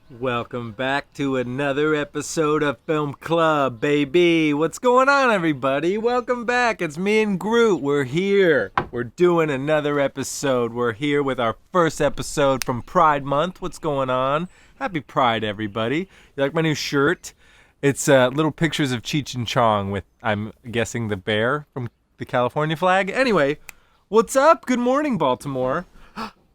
Welcome back to another episode of Film Club, baby. What's going on, everybody? Welcome back. It's me and Groot. We're here. We're doing another episode. We're here with our first episode from Pride Month. What's going on? Happy Pride, everybody. You like my new shirt? It's little pictures of Cheech and Chong with, I'm guessing, the bear from the California flag. Anyway, what's up? Good morning, Baltimore.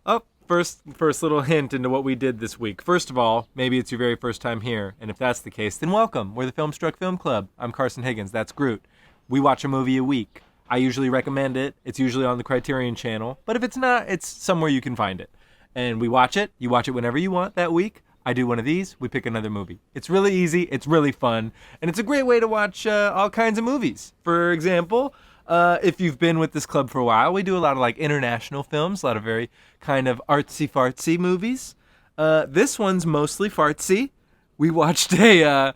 Oh, first little hint into what we did this week. First of all, maybe it's your very first time here, and if that's the case, then welcome. We're the Filmstruck Film Club. I'm Carson Higgins. That's Groot. We watch a movie a week. I usually recommend it. It's usually on the Criterion Channel, but if it's not, it's somewhere you can find it. And we watch it. You watch it whenever you want that week. I do one of these. We pick another movie. It's really easy. It's really fun, and it's a great way to watch all kinds of movies. For example, if you've been with this club for a while, we do a lot of like international films, a lot of very kind of artsy-fartsy movies. This one's mostly fartsy. We watched a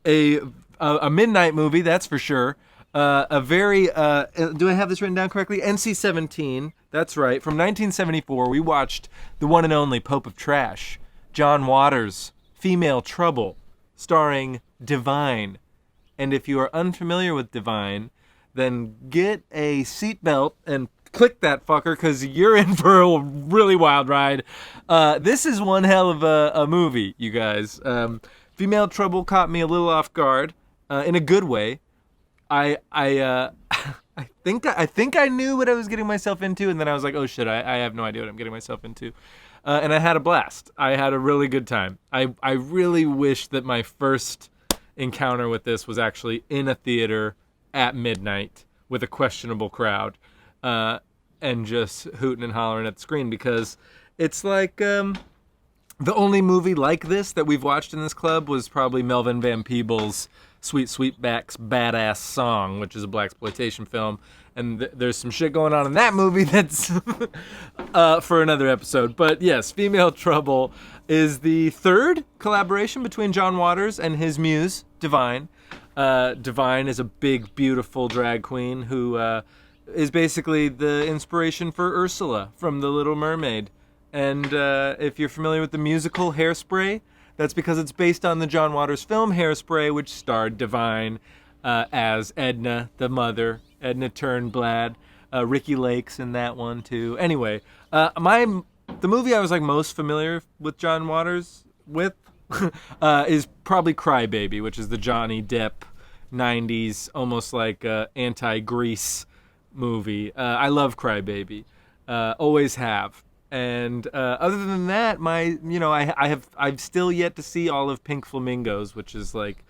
midnight movie, that's for sure. A very, do I have this written down correctly? NC-17, that's right. From 1974, we watched the one and only Pope of Trash, John Waters' Female Trouble, starring Divine. And if you are unfamiliar with Divine, then get a seatbelt and click that fucker, because you're in for a really wild ride. This is one hell of a movie, you guys. Female Trouble caught me a little off guard, in a good way. I think I knew what I was getting myself into, and then I was like, oh shit, I have no idea what I'm getting myself into. And I had a blast. I had a really good time. I really wish that my first encounter with this was actually in a theater at midnight with a questionable crowd, and just hooting and hollering at the screen, because it's like the only movie like this that we've watched in this club was probably Melvin Van Peebles' Sweet Sweetback's Badass Song, which is a blaxploitation film, and there's some shit going on in that movie that's for another episode. But yes, Female Trouble is the third collaboration between John Waters and his muse, Divine. Divine is a big, beautiful drag queen who is basically the inspiration for Ursula from The Little Mermaid. And if you're familiar with the musical Hairspray, that's because it's based on the John Waters film Hairspray, which starred Divine as Edna, the mother. Edna Turnblad. Ricky Lake's in that one, too. Anyway, the movie I was like most familiar with John Waters with is probably Cry Baby, which is the Johnny Depp 90s, almost like anti-Grease movie. I love Cry Baby. Always have. And other than that, I've still yet to see all of Pink Flamingos, which is like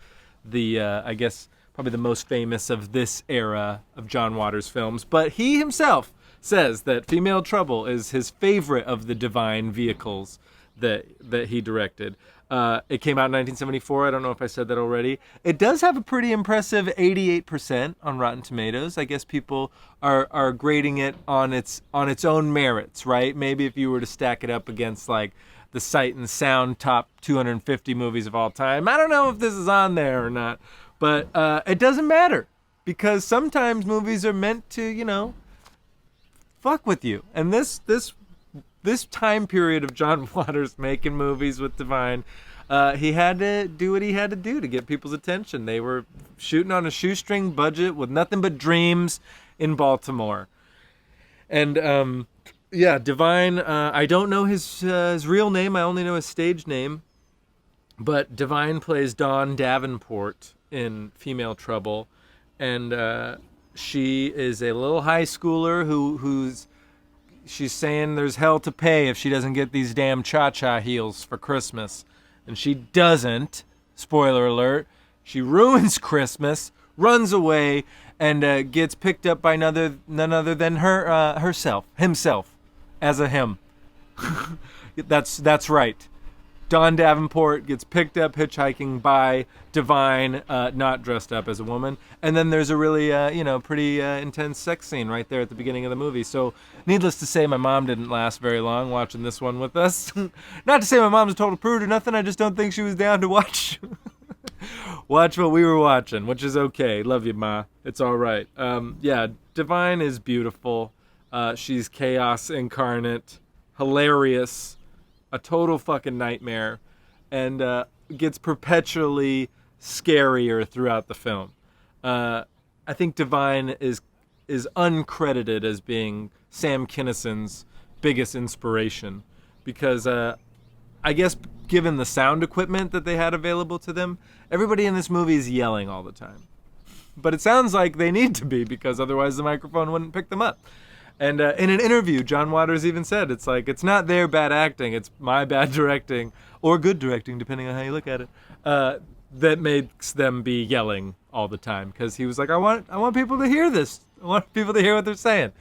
the I guess probably the most famous of this era of John Waters films. But he himself says that Female Trouble is his favorite of the Divine vehicles that he directed. It came out in 1974. I don't know if I said that already. It does have a pretty impressive 88% on Rotten Tomatoes. I guess people are grading it on its own merits, right? Maybe if you were to stack it up against like the Sight and Sound top 250 movies of all time. I don't know if this is on there or not, but it doesn't matter, because sometimes movies are meant to, fuck with you. And this time period of John Waters making movies with Divine, he had to do what he had to do to get people's attention. They were shooting on a shoestring budget with nothing but dreams in Baltimore. And Divine, I don't know his real name. I only know his stage name. But Divine plays Dawn Davenport in Female Trouble. And she is a little high schooler who's she's saying there's hell to pay if she doesn't get these damn cha-cha heels for Christmas. And she doesn't. Spoiler alert. She ruins Christmas, runs away, and gets picked up by none other than himself, as a him. That's right. Dawn Davenport gets picked up hitchhiking by Divine, not dressed up as a woman. And then there's a really, pretty intense sex scene right there at the beginning of the movie. So, needless to say, my mom didn't last very long watching this one with us. Not to say my mom's a total prude or nothing. I just don't think she was down to watch what we were watching, which is okay. Love you, Ma. It's all right. Divine is beautiful. She's chaos incarnate, hilarious, a total fucking nightmare. and gets perpetually scarier throughout the film. I think Divine is uncredited as being Sam Kinnison's biggest inspiration, because I guess given the sound equipment that they had available to them, everybody in this movie is yelling all the time. But it sounds like they need to be, because otherwise the microphone wouldn't pick them up. And in an interview, John Waters even said, it's like, it's not their bad acting, it's my bad directing, or good directing, depending on how you look at it, that makes them be yelling all the time. Because he was like, I want people to hear this. I want people to hear what they're saying.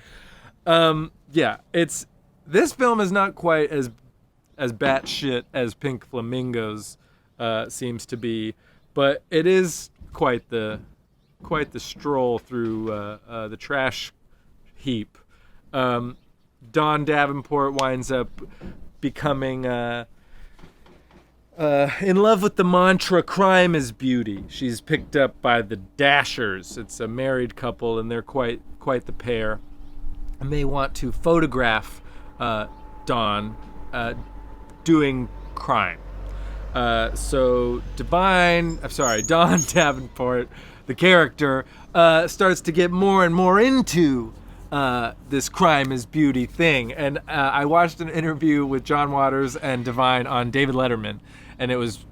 This film is not quite as batshit as Pink Flamingos seems to be, but it is quite the stroll through the trash heap. Dawn Davenport winds up becoming in love with the mantra, crime is beauty. She's picked up by the Dashers. It's a married couple, and they're quite the pair. And they want to photograph Dawn doing crime. So Dawn Davenport, the character, starts to get more and more into this crime is beauty thing. And I watched an interview with John Waters and Divine on David Letterman, and it was,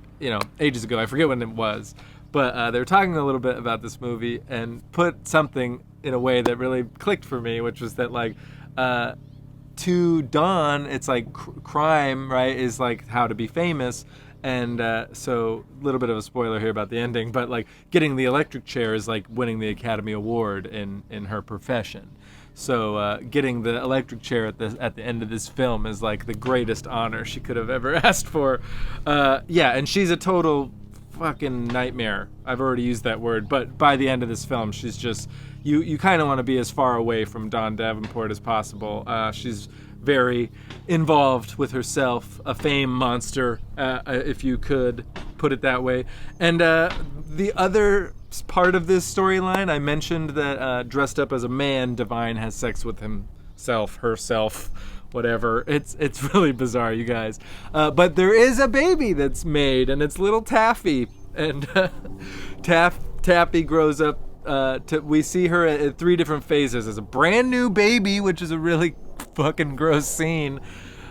ages ago. I forget when it was. But they were talking a little bit about this movie and put something in a way that really clicked for me, which was that, like, to Dawn, it's like crime, right, is like how to be famous. And so a little bit of a spoiler here about the ending, but like getting the electric chair is like winning the Academy Award in her profession. So getting the electric chair at the end of this film is like the greatest honor she could have ever asked for. And she's a total fucking nightmare. I've already used that word, but by the end of this film, she's just, you kind of want to be as far away from Dawn Davenport as possible. She's very involved with herself, a fame monster, if you could put it that way. And the other part of this storyline, I mentioned that dressed up as a man, Divine has sex with herself, whatever. It's really bizarre, you guys. But there is a baby that's made, and it's little Taffy. And Taffy grows up. We see her at 3 different phases as a brand new baby, which is a really fucking gross scene.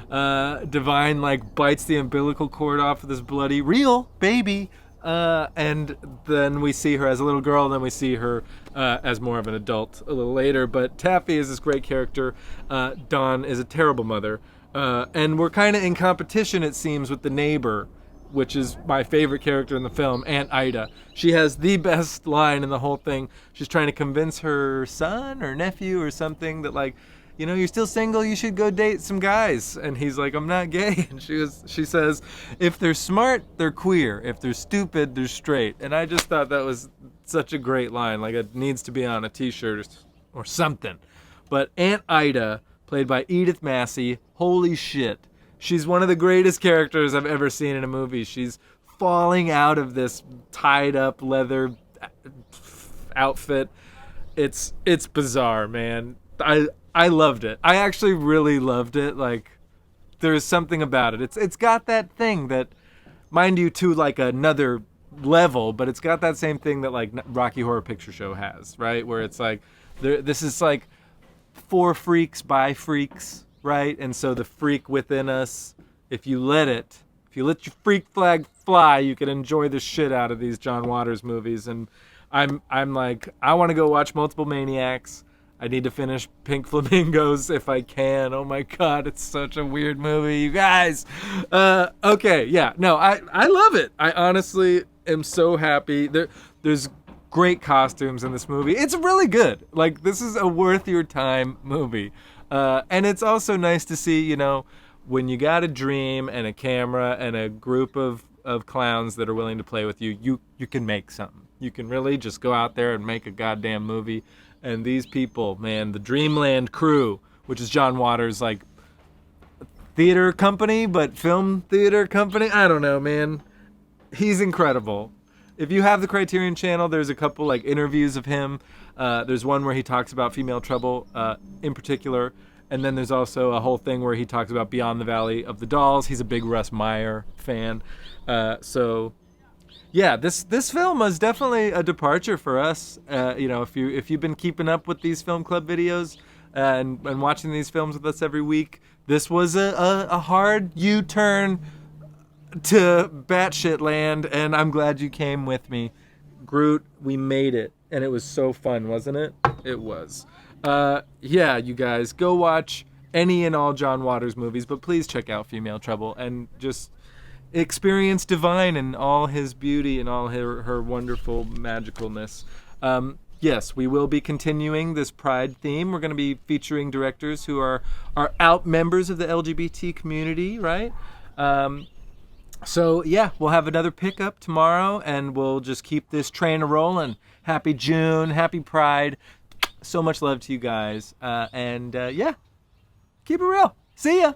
Divine like bites the umbilical cord off of this bloody real baby, and then we see her as a little girl, and then we see her as more of an adult a little later. But Taffy is this great character. Dawn is a terrible mother, and we're kind of in competition, it seems, with the neighbor, which is my favorite character in the film, Aunt Ida. She has the best line in the whole thing. She's trying to convince her son or nephew or something that, like, you're still single, you should go date some guys. And he's like, I'm not gay. And she says, if they're smart, they're queer. If they're stupid, they're straight. And I just thought that was such a great line. Like, it needs to be on a t-shirt or something. But Aunt Ida, played by Edith Massey, holy shit. She's one of the greatest characters I've ever seen in a movie. She's falling out of this tied up leather outfit. It's bizarre, man. I loved it. I actually really loved it. Like, there's something about it. It's got that thing that, mind you, to like another level, but it's got that same thing that like Rocky Horror Picture Show has, right? Where it's like, this is like for freaks by freaks, right? And so the freak within us, if you let your freak flag fly, you can enjoy the shit out of these John Waters movies. And I'm like, I want to go watch multiple Maniacs. I need to finish Pink Flamingos if I can. Oh my God, it's such a weird movie, you guys. Okay, yeah, no, I love it. I honestly am so happy. There's great costumes in this movie. It's really good. Like, this is a worth your time movie. And it's also nice to see, when you got a dream and a camera and a group of clowns that are willing to play with you, you can make something. You can really just go out there and make a goddamn movie. And these people, man, the Dreamland crew, which is John Waters' like theater company, but film theater company. I don't know, man. He's incredible. If you have the Criterion Channel, there's a couple like interviews of him. There's one where he talks about Female Trouble in particular, And then there's also a whole thing where he talks about Beyond the Valley of the Dolls. He's a big Russ Meyer fan. So yeah, this film was definitely a departure for us. If you've been keeping up with these film club videos and watching these films with us every week, this was a hard U-turn to batshit land, and I'm glad you came with me. Groot, we made it, and it was so fun, wasn't it? It was. Yeah, you guys, go watch any and all John Waters movies, but please check out Female Trouble and just experience Divine and all his beauty and all her wonderful magicalness. Yes, we will be continuing this Pride theme. We're going to be featuring directors who are out members of the LGBT community, right? So yeah, we'll have another pickup tomorrow, and we'll just keep this train a-rolling. Happy June, happy Pride. So much love to you guys. Yeah, keep it real. See ya.